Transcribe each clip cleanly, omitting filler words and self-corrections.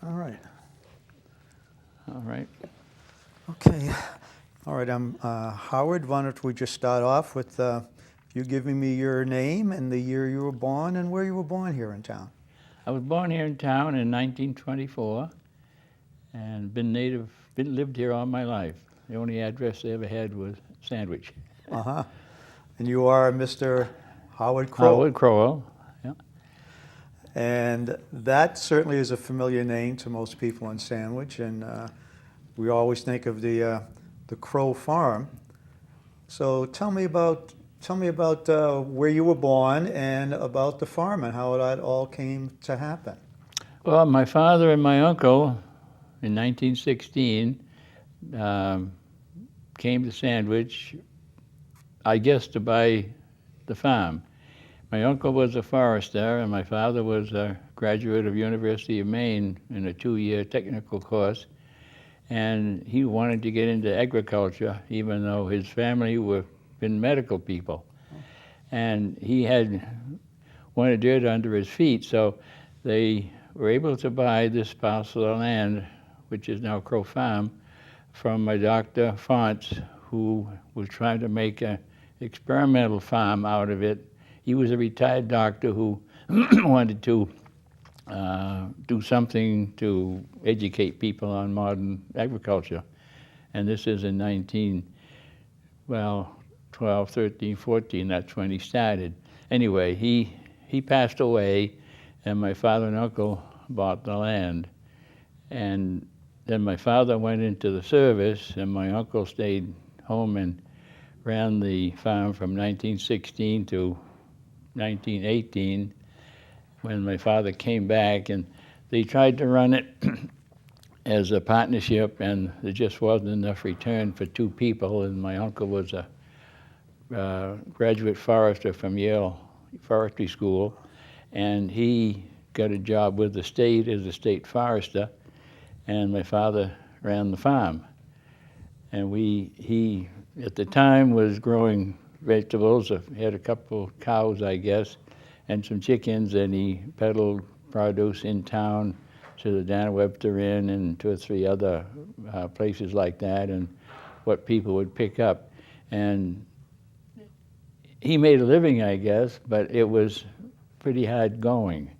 All right. All right. Okay. All right, I'm Howard. Why don't we just start off with you giving me your name and the year you were born and where you were born here in town. I was born here in town in 1924 and lived here all my life. The only address I ever had was Sandwich. Uh-huh. And you are Mr. Howard Crowell. Howard Crowell, yeah. And that certainly is a familiar name to most people in Sandwich, and we always think of the Crowell Farm. So tell me about where you were born and about the farm and how that all came to happen. Well, my father and my uncle in 1916 came to Sandwich, I guess, to buy the farm. My uncle was a forester and my father was a graduate of University of Maine in a 2-year technical course, and he wanted to get into agriculture even though his family were been medical people. And he had wanted dirt under his feet, so they were able to buy this parcel of land, which is now Crowell Farm, from a Dr. Fonts, who was trying to make an experimental farm out of it. He was a retired doctor who wanted to do something to educate people on modern agriculture. And this is in 12, 13, 14, that's when he started. Anyway, he passed away and my father and uncle bought the land. And then my father went into the service and my uncle stayed home and ran the farm from 1916 to 1918 when my father came back, and they tried to run it as a partnership and there just wasn't enough return for 2 people, and my uncle was a graduate forester from Yale Forestry School, and he got a job with the state as a state forester, and my father ran the farm. And he at the time was growing vegetables. He had a couple cows, I guess, and some chickens, and he peddled produce in town to the Dan Webster Inn and 2 or 3 other places like that, and what people would pick up. And he made a living, I guess, but it was pretty hard going.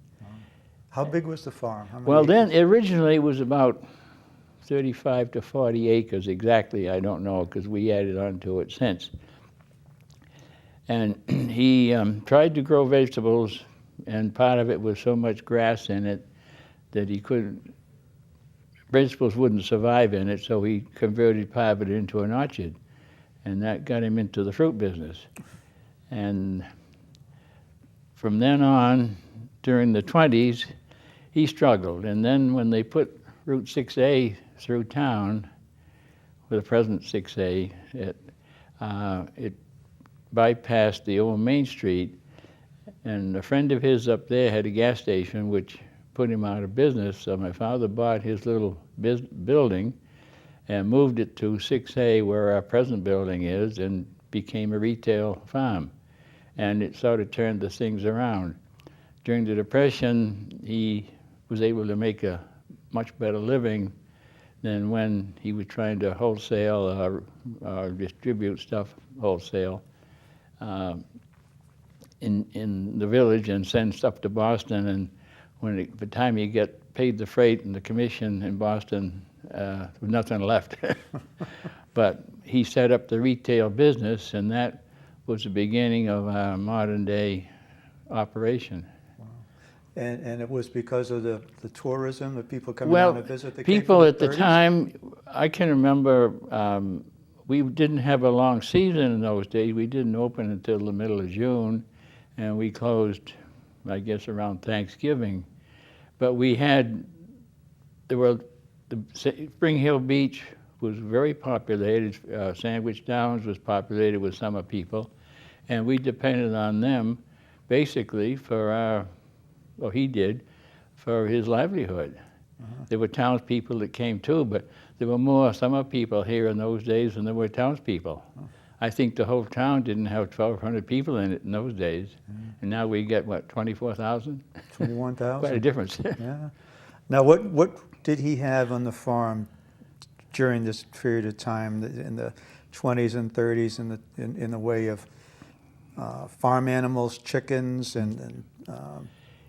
How big was the farm? How many Well, acres? then originally it was about 35 to 40 acres exactly. I don't know because we added on to it since. And he tried to grow vegetables, and part of it was so much grass in it that vegetables wouldn't survive in it, so he converted part of it into an orchard, and that got him into the fruit business. And from then on, during the 20s, he struggled. And then when they put Route 6A through town, with the present 6A, it bypassed the old Main Street, and a friend of his up there had a gas station which put him out of business, so my father bought his little building and moved it to 6A where our present building is, and became a retail farm. And it sort of turned the things around. During the Depression, he was able to make a much better living than when he was trying to wholesale or distribute stuff wholesale in the village and send stuff to Boston. And by the time you get paid the freight and the commission in Boston, there was nothing left. But he set up the retail business, and that was the beginning of our modern day operation. Wow. And it was because of the tourism, the people coming Well, down to visit? people at the time, I can remember, we didn't have a long season in those days. We didn't open until the middle of June, and we closed, I guess, around Thanksgiving. But Spring Hill Beach was very populated. Sandwich Downs was populated with summer people, and we depended on them basically for he did, for his livelihood. Uh-huh. There were townspeople that came too, but there were more summer people here in those days than there were townspeople. Oh. I think the whole town didn't have 1,200 people in it in those days, and now we get, what, 24,000? 21,000? Quite a difference. Yeah. Now, what did he have on the farm during this period of time in the 20s and 30s in the way of farm animals, chickens,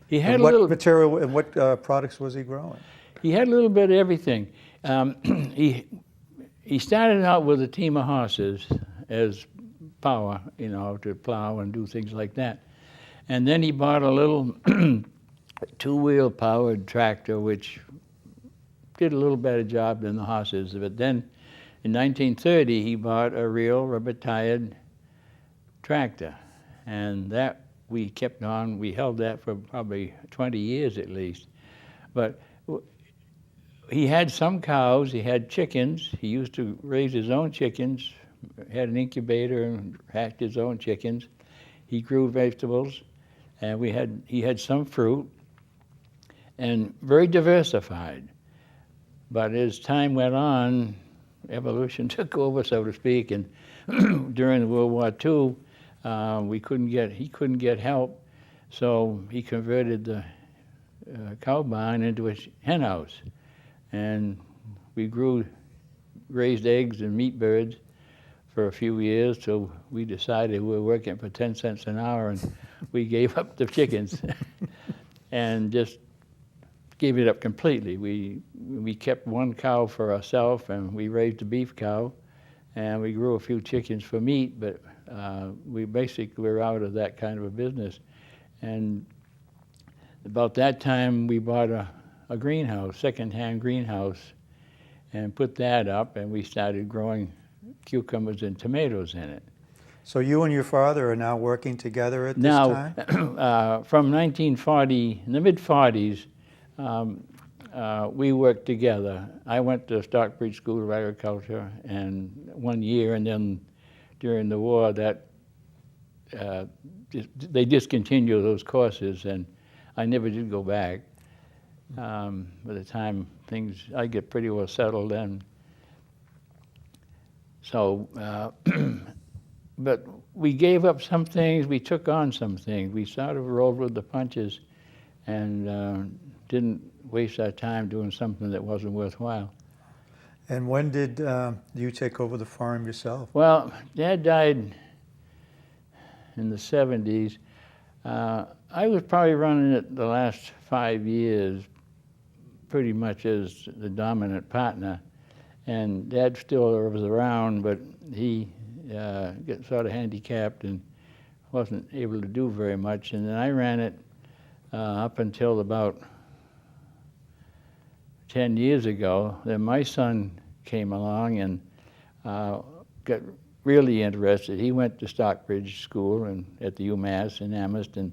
He had and a what little. material and what products was he growing? He had a little bit of everything. He started out with a team of horses as power, to plow and do things like that. And then he bought a little two-wheel powered tractor, which did a little better job than the horses. But then in 1930, he bought a real rubber-tired tractor. And that we kept on. We held that for probably 20 years at least. But he had some cows, he had chickens. He used to raise his own chickens, had an incubator and hatched his own chickens. He grew vegetables, and he had some fruit, and very diversified. But as time went on, evolution took over, so to speak, and during World War II, he couldn't get help, so he converted the cow barn into a hen house. And we raised eggs and meat birds for a few years till we decided we were working for 10 cents an hour, and we gave up the chickens and just gave it up completely. We kept one cow for ourselves, and we raised a beef cow, and we grew a few chickens for meat, but we basically were out of that kind of a business. And about that time, we bought a greenhouse, second-hand greenhouse, and put that up, and we started growing cucumbers and tomatoes in it. So you and your father are now working together at this time? Now, from 1940, in the mid-40s, we worked together. I went to Stockbridge School of Agriculture and 1 year, and then during the war, they discontinued those courses, and I never did go back. By the time I get pretty well settled then. So, but we gave up some things, we took on some things. We sort of rolled with the punches and didn't waste our time doing something that wasn't worthwhile. And when did you take over the farm yourself? Well, Dad died in the 70s. I was probably running it the last 5 years pretty much as the dominant partner, and Dad still was around, but he got sort of handicapped and wasn't able to do very much. And then I ran it up until about 10 years ago. Then my son came along and got really interested. He went to Stockbridge School and at the UMass in Amherst, and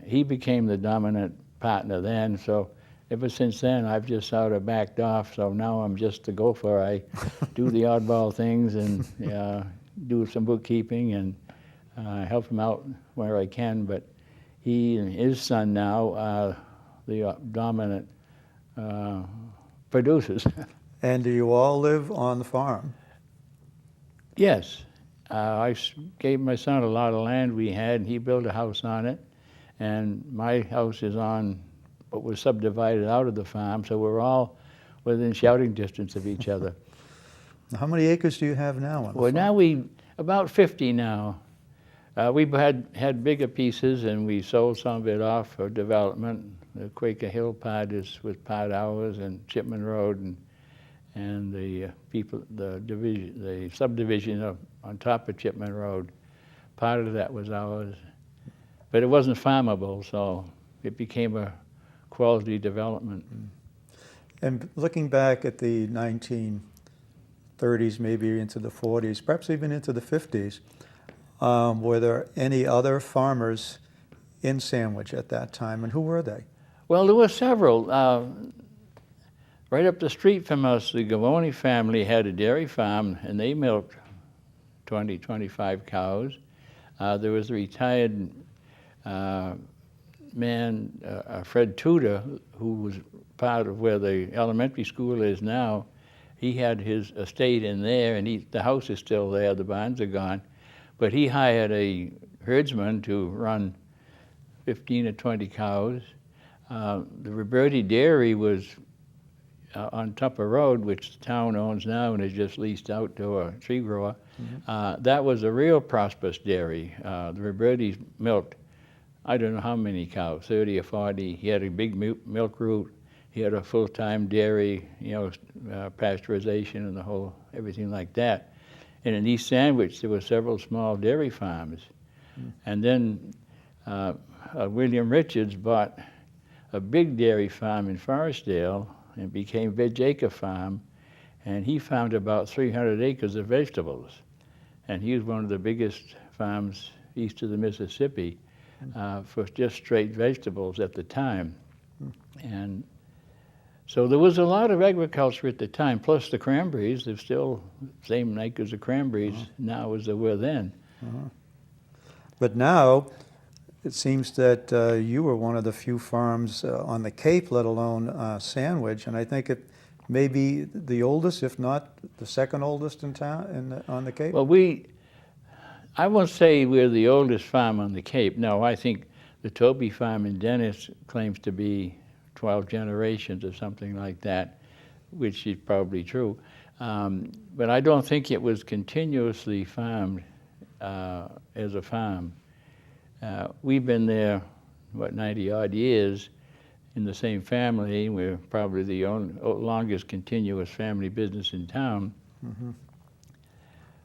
he became the dominant partner then. So ever since then, I've just sort of backed off. So now I'm just the gopher. I do the oddball things and do some bookkeeping and help him out where I can. But he and his son now are the dominant producers. And do you all live on the farm? Yes. I gave my son a lot of land we had, and he built a house on it. And my house is on what was subdivided out of the farm, so we're all within shouting distance of each other. How many acres do you have now on the Well, farm? now about 50 now. We had bigger pieces, and we sold some of it off for development. The Quaker Hill part was part ours, and Chipman Road, and the subdivision on top of Chipman Road. Part of that was ours, but it wasn't farmable, so it became a quality development. And looking back at the 1930s, maybe into the 40s, perhaps even into the 50s, were there any other farmers in Sandwich at that time, and who were they? Well, there were several. Right up the street from us, the Gavoni family had a dairy farm, and they milked 20, 25 cows. There was a retired man, Fred Tudor, who was part of where the elementary school is now. He had his estate in there, and the house is still there, the barns are gone. But he hired a herdsman to run 15 or 20 cows. The Roberti Dairy was on Tupper Road, which the town owns now and is just leased out to a tree grower. That was a real prosperous dairy. The Robertis milked, I don't know how many cows, 30 or 40. He had a big milk route. He had a full-time dairy, pasteurization and the whole, everything like that. And in East Sandwich, there were several small dairy farms. And then William Richards bought a big dairy farm in Forestdale and became Veg Acre Farm, and he farmed about 300 acres of vegetables. And he was one of the biggest farms east of the Mississippi for just straight vegetables at the time. And so there was a lot of agriculture at the time, plus the cranberries. There's still the same acres of cranberries now as there were then. But now, it seems that you were one of the few farms on the Cape, let alone Sandwich, and I think it may be the oldest, if not the second oldest in town, on the Cape. Well, I won't say we're the oldest farm on the Cape. No, I think the Toby Farm in Dennis claims to be 12 generations or something like that, which is probably true. But I don't think it was continuously farmed as a farm. We've been there, 90-odd years in the same family. We're probably the longest continuous family business in town.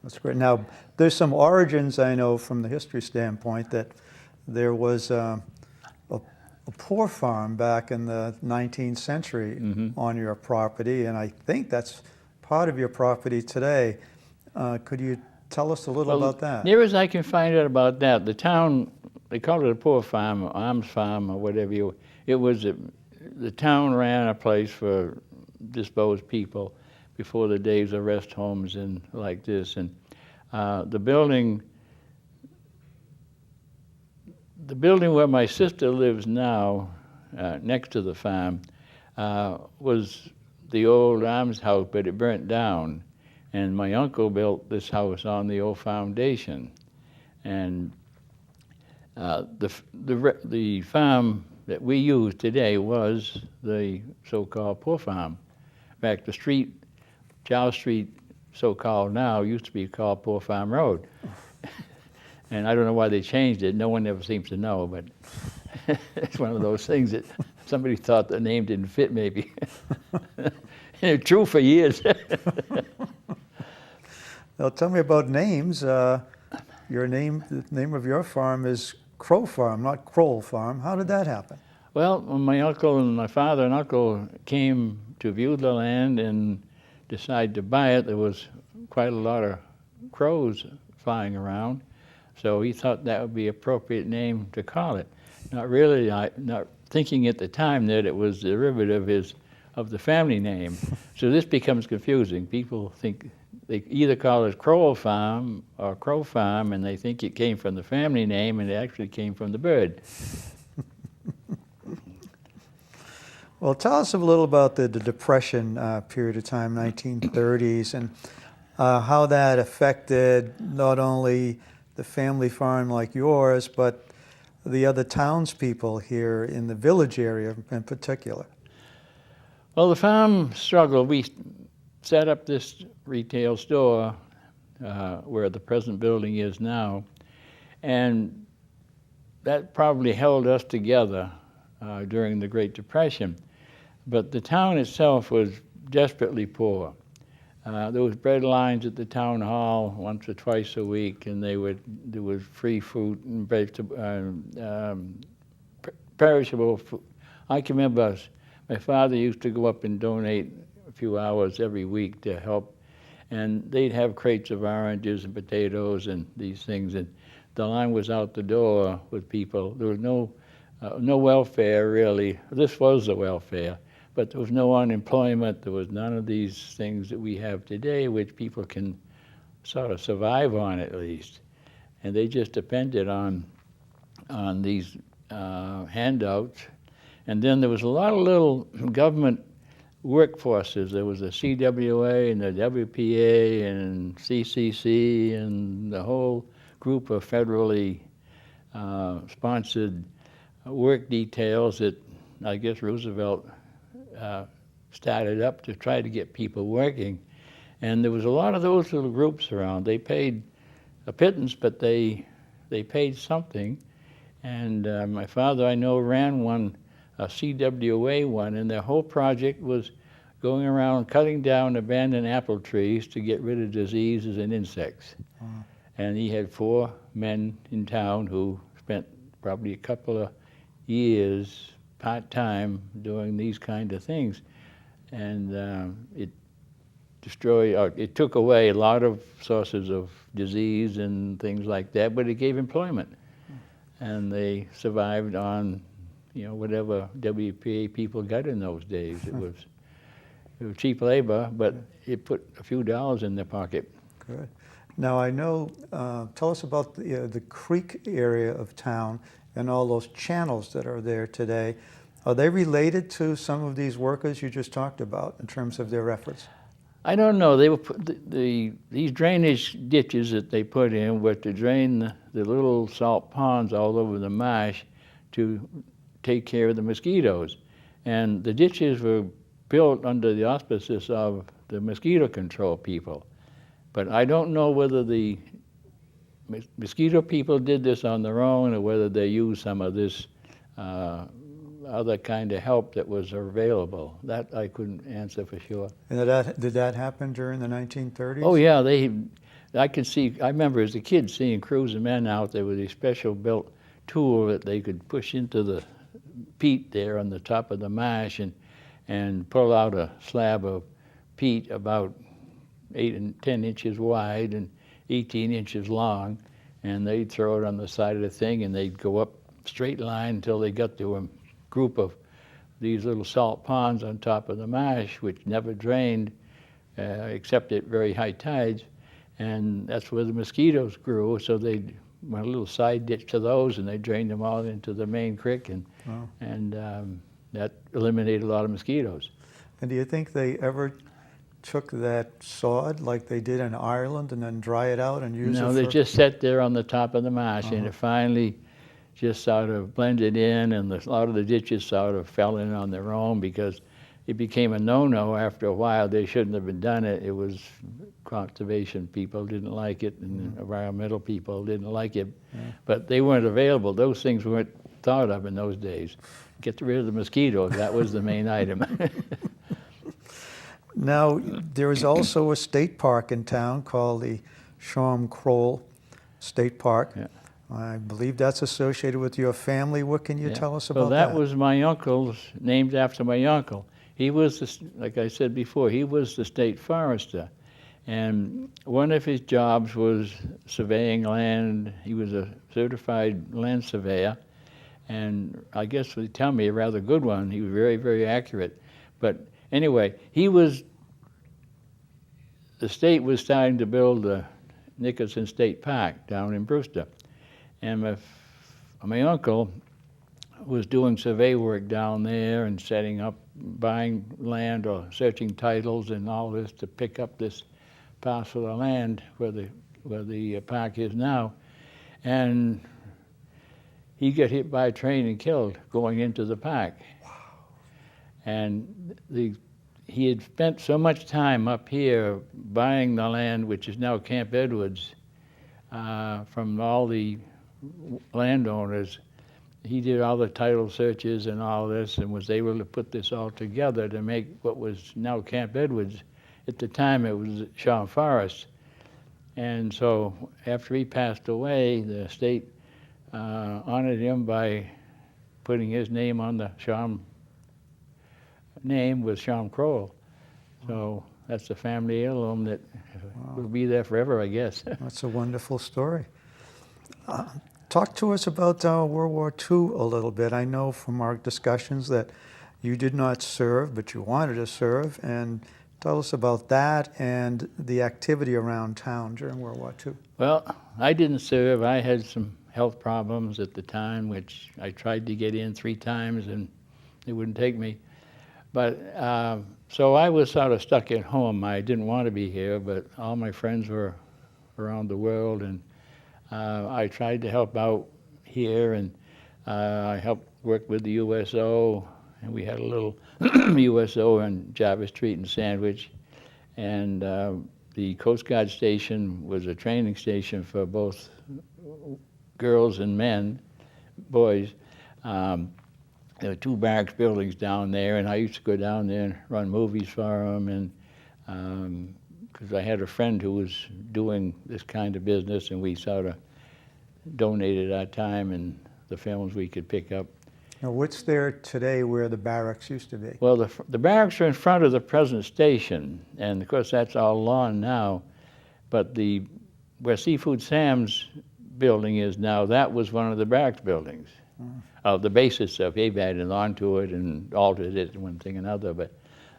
That's great. Now, there's some origins, I know, from the history standpoint, that there was a poor farm back in the 19th century on your property, and I think that's part of your property today. Could you tell us a little about that? Near as I can find out about that, the town, they called it a poor farm, or alms farm, or whatever it was. The town ran a place for disposed people before the days of rest homes and like this. And the building where my sister lives now, next to the farm, was the old almshouse, but it burnt down. And my uncle built this house on the old foundation. And the farm that we use today was the so-called poor farm. In fact, the street, Charles Street, so-called now, used to be called Poor Farm Road. And I don't know why they changed it. No one ever seems to know, but it's one of those things that somebody thought the name didn't fit, maybe. And it's true for years. Now, tell me about names. The name of your farm is Crowell Farm, not Crowell Farm. How did that happen? Well, when my uncle and my father and uncle came to view the land and decided to buy it, there was quite a lot of crows flying around. So he thought that would be an appropriate name to call it. Not thinking at the time that it was derivative of the family name. So this becomes confusing. People think they either call it Crowell Farm or Crow Farm, and they think it came from the family name, and it actually came from the bird. Well, tell us a little about the Depression period of time, 1930s, and how that affected not only the family farm like yours, but the other townspeople here in the village area in particular. Well, the farm struggled. We set up this retail store where the present building is now, and that probably held us together during the Great Depression. But the town itself was desperately poor. There was bread lines at the town hall once or twice a week, and there was free fruit and perishable food. I can remember my father used to go up and donate a few hours every week to help, and they'd have crates of oranges and potatoes and these things, and the line was out the door with people. There was no welfare, really. This was the welfare, but there was no unemployment. There was none of these things that we have today, which people can sort of survive on at least. And they just depended on these handouts. And then there was a lot of little government workforces. There was the CWA and the WPA and CCC and the whole group of federally sponsored work details that I guess Roosevelt started up to try to get people working. And there was a lot of those little groups around. They paid a pittance, but they paid something. And my father, I know, ran one, a CWA one, and their whole project was going around cutting down abandoned apple trees to get rid of diseases and insects. And he had 4 men in town who spent probably a couple of years part-time doing these kind of things. And it took away a lot of sources of disease and things like that, but it gave employment. And they survived on, whatever WPA people got in those days. It was cheap labor, but it put a few dollars in their pocket. Good. Now I know, tell us about the creek area of town and all those channels that are there today. Are they related to some of these workers you just talked about in terms of their efforts? I don't know. They were these drainage ditches that they put in were to drain the little salt ponds all over the marsh to take care of the mosquitoes. And the ditches were built under the auspices of the mosquito control people. But I don't know whether the mosquito people did this on their own or whether they used some of this other kind of help that was available. That I couldn't answer for sure. And did that happen during the 1930s? Oh yeah, I remember as a kid seeing crews of men out there with a special built tool that they could push into the peat there on the top of the marsh and pull out a slab of peat about 8 and 10 inches wide and 18 inches long, and they'd throw it on the side of the thing and they'd go up straight line until they got to a group of these little salt ponds on top of the marsh, which never drained except at very high tides, and that's where the mosquitoes grew. So they went a little side ditch to those, and they drained them all into the main creek, and that eliminated a lot of mosquitoes. And do you think they ever took that sod like they did in Ireland and then dry it out and use it? No, they just sat there on the top of the marsh, and it finally just sort of blended in, and a lot of the ditches sort of fell in on their own because it became a no-no after a while. They shouldn't have been done it. It was conservation people didn't like it, and environmental people didn't like it. But they weren't available. Those things weren't thought of in those days. Get rid of the mosquitoes, that was the main item. Now, there is also a state park in town called the Crowell State Park. Yeah. I believe that's associated with your family. What can you tell us about that? Well, that was my uncle's, named after my uncle. He was, like I said before, he was the state forester. And one of his jobs was surveying land. He was a certified land surveyor. And I guess they tell me a rather good one. He was very, very accurate. But anyway, the state was starting to build the Nicholson State Park down in Brewster. And my uncle was doing survey work down there and setting up, buying land or searching titles and all this to pick up this parcel of land where the park is now. And he got hit by a train and killed going into the park. Wow. And he had spent so much time up here buying the land, which is now Camp Edwards, from all the landowners. He did all the title searches and all this and was able to put this all together to make what was now Camp Edwards. At the time it was Shawm Forest. And so after he passed away, the state honored him by putting his name on the Shawm name with Shawm Crowell. So that's a family heirloom that will be there forever, I guess. That's a wonderful story. Talk to us about World War II a little bit. I know from our discussions that you did not serve, but you wanted to serve, and tell us about that and the activity around town during World War II. Well, I didn't serve. I had some health problems at the time, which I tried to get in 3 times and they wouldn't take me. But so I was sort of stuck at home. I didn't want to be here, but all my friends were around the world, and I tried to help out here, and I helped work with the USO and we had a little USO on Jarvis Street in Sandwich, and the Coast Guard station was a training station for both girls and men, boys. There were 2 barracks buildings down there, and I used to go down there and run movies for them, and because I had a friend who was doing this kind of business, and we sort of donated our time and the films we could pick up. Now, what's there today where the barracks used to be? Well, the barracks are in front of the present station, and of course that's all lawn now, but where Seafood Sam's building is now, that was one of the barracks buildings. The basis of they've added on to it and altered it one thing and another, but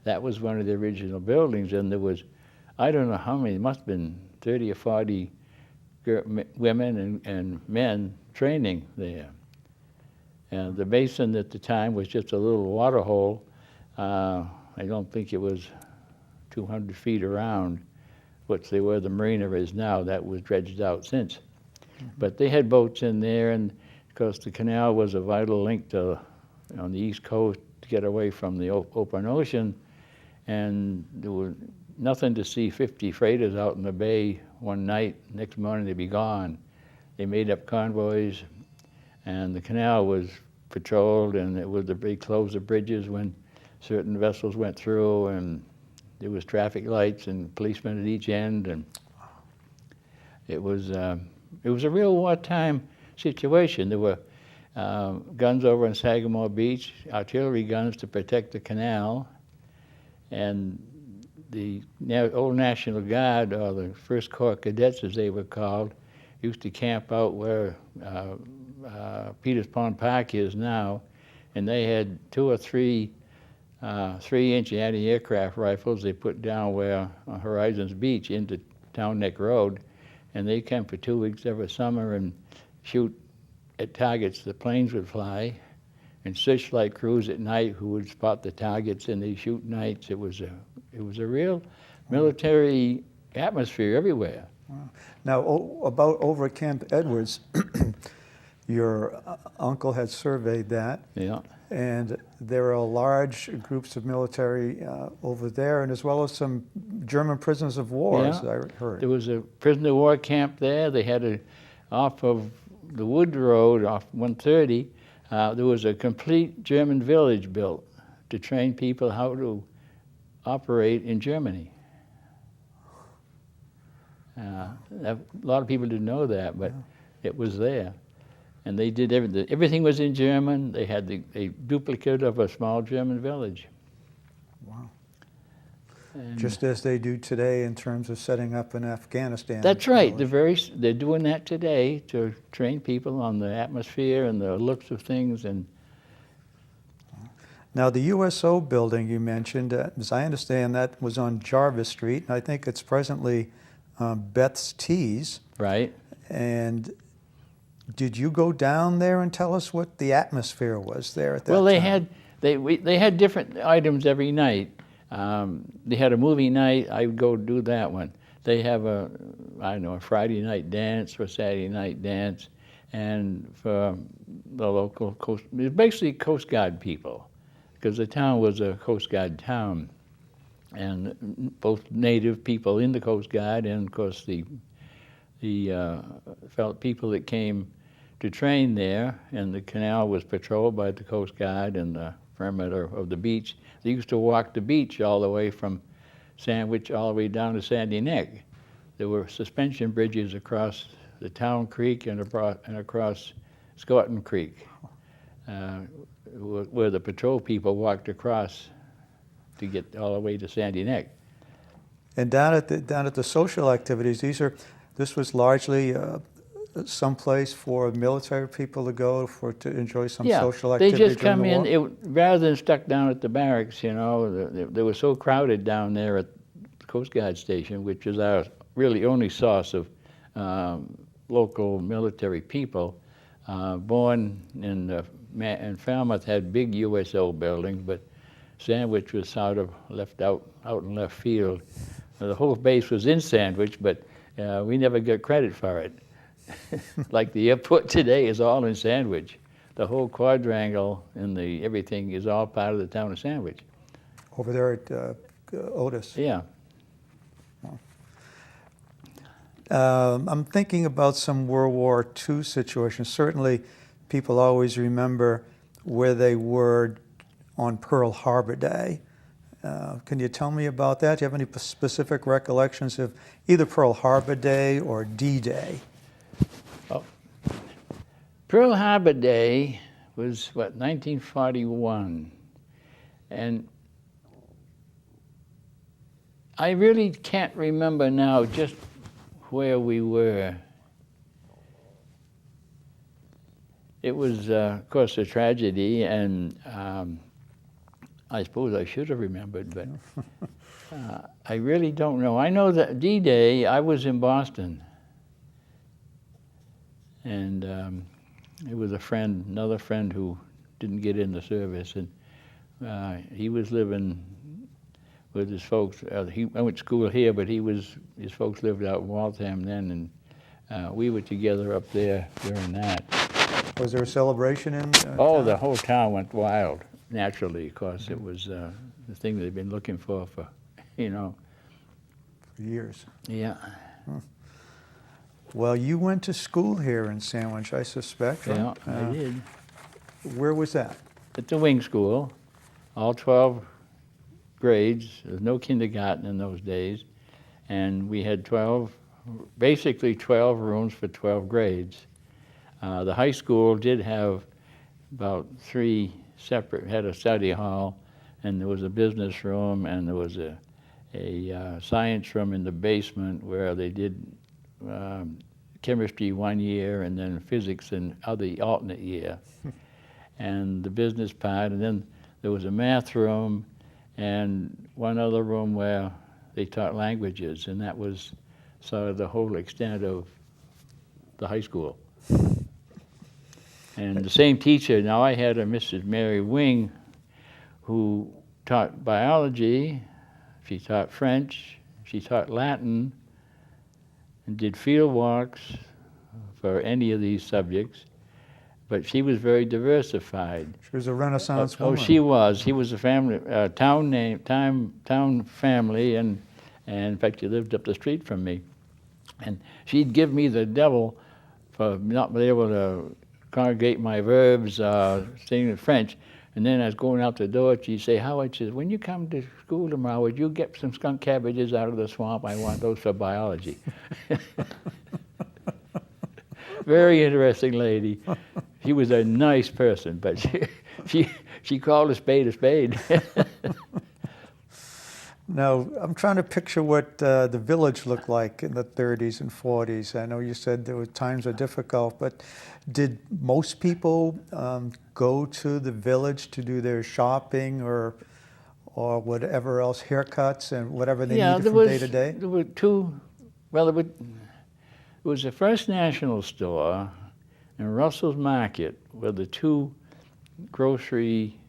that was one of the original buildings, and there was, I don't know how many, it must have been 30 or 40 women and men training there. And the basin at the time was just a little water hole. I don't think it was 200 feet around, which they were the marina is now. That was dredged out since. But they had boats in there, and of course the canal was a vital link on the East Coast to get away from the open ocean, and there was nothing to see 50 freighters out in the bay one night. Next morning they'd be gone. They made up convoys, and the canal was patrolled, and they closed the bridges when certain vessels went through, and there was traffic lights and policemen at each end, and it was a real wartime situation. There were guns over on Sagamore Beach, artillery guns to protect the canal, and the old National Guard, or the First Corps Cadets as they were called, used to camp out where Peters Pond Park is now, and they had 2 or 3 3-inch anti-aircraft rifles they put down where on Horizons Beach into Town Neck Road, and they came for 2 weeks every summer and shoot at targets the planes would fly, and searchlight crews at night who would spot the targets, and they shoot nights. It was a real military atmosphere everywhere. Wow. Now, about over at Camp Edwards, your uncle had surveyed that. Yeah. And there are large groups of military over there, and as well as some German prisoners of war, as I heard. There was a prisoner of war camp there. They had off of the Wood Road, off 130, there was a complete German village built to train people how to operate in Germany. A lot of people didn't know that, but it was there. And they did everything. Everything was in German. They had a duplicate of a small German village. Wow. And just as they do today in terms of setting up in Afghanistan. That's right. They're doing that today to train people on the atmosphere and the looks of things. And now the USO building you mentioned, as I understand, that was on Jarvis Street, and I think it's presently Beth's Tees. Right. And did you go down there and tell us what the atmosphere was there at that time? Well, they had different items every night. They had a movie night. I would go do that one. They have a Friday night dance or Saturday night dance, and for the local coast, basically Coast Guard people, because the town was a Coast Guard town, and both native people in the Coast Guard and of course the people that came to train there, and the canal was patrolled by the Coast Guard and the perimeter of the beach. They used to walk the beach all the way from Sandwich all the way down to Sandy Neck. There were suspension bridges across the Town Creek and across Scorton Creek, where the patrol people walked across to get all the way to Sandy Neck. And down at the social activities, this was largely some place for military people to go to enjoy some social activity. They just come in, rather than stuck down at the barracks, they were so crowded down there at the Coast Guard station, which is our really only source of local military people. Bourne and Falmouth had big USO buildings, but Sandwich was sort of left out in left field. The whole base was in Sandwich, but we never got credit for it. Like the airport today is all in Sandwich. the whole quadrangle and everything is all part of the town of Sandwich. Over there at Otis. Yeah. I'm thinking about some World War II situations. Certainly, people always remember where they were on Pearl Harbor Day. Can you tell me about that? Do you have any specific recollections of either Pearl Harbor Day or D-Day? Oh. Pearl Harbor Day was, 1941. And I really can't remember now just where we were. It was, of course, a tragedy, and I suppose I should have remembered, but I really don't know. I know that D-Day, I was in Boston, and it was another friend who didn't get in the service, and he was living with his folks. I went to school here, but his folks lived out in Waltham then, and we were together up there during that. Was there a celebration in Oh, town? the whole town went wild, naturally, because it was the thing they'd been looking for, For years. Yeah. Well, you went to school here in Sandwich, I suspect, right? Yeah, I did. Where was that? At the wing school, all 12 grades. There was no kindergarten in those days. And we had basically 12 rooms for 12 grades. The high school did have about 3 separate, had a study hall, and there was a business room, and there was a science room in the basement where they did chemistry one year and then physics in the alternate year. And the business part, and then there was a math room and one other room where they taught languages, and that was sort of the whole extent of the high school. And the same teacher, now I had a Mrs. Mary Wing who taught biology, she taught French, she taught Latin, and did field walks for any of these subjects. But she was very diversified. She was a Renaissance Oh, woman. she was. He was a family, town family, and in fact, she lived up the street from me. And she'd give me the devil for not being able to congregate my verbs, saying in French. And then I was going out the door, she'd say, Howard, says, when you come to school tomorrow, would you get some skunk cabbages out of the swamp? I want those for biology. Very interesting lady. She was a nice person, but she called a spade a spade. Now, I'm trying to picture what the village looked like in the 30s and 40s. I know you said there were times were difficult, but did most people go to the village to do their shopping or whatever else, haircuts and whatever they needed from day to day? There were two, well, there was the First National Store and Russell's Market were the two grocery.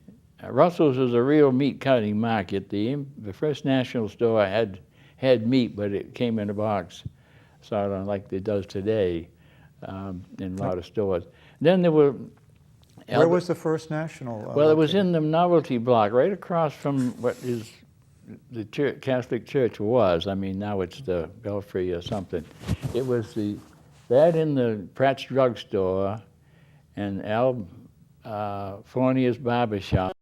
Russell's was a real meat cutting market. The First National Store had meat, but it came in a box, sort of like it does today in a lot of stores. Then there were. Where was the First National? Well, it was in the Novelty Block, right across from what is the Catholic Church was. I mean, now it's the Belfry or something. It was that in the Pratt's Drug Store and Al Fournier's Barber Shop.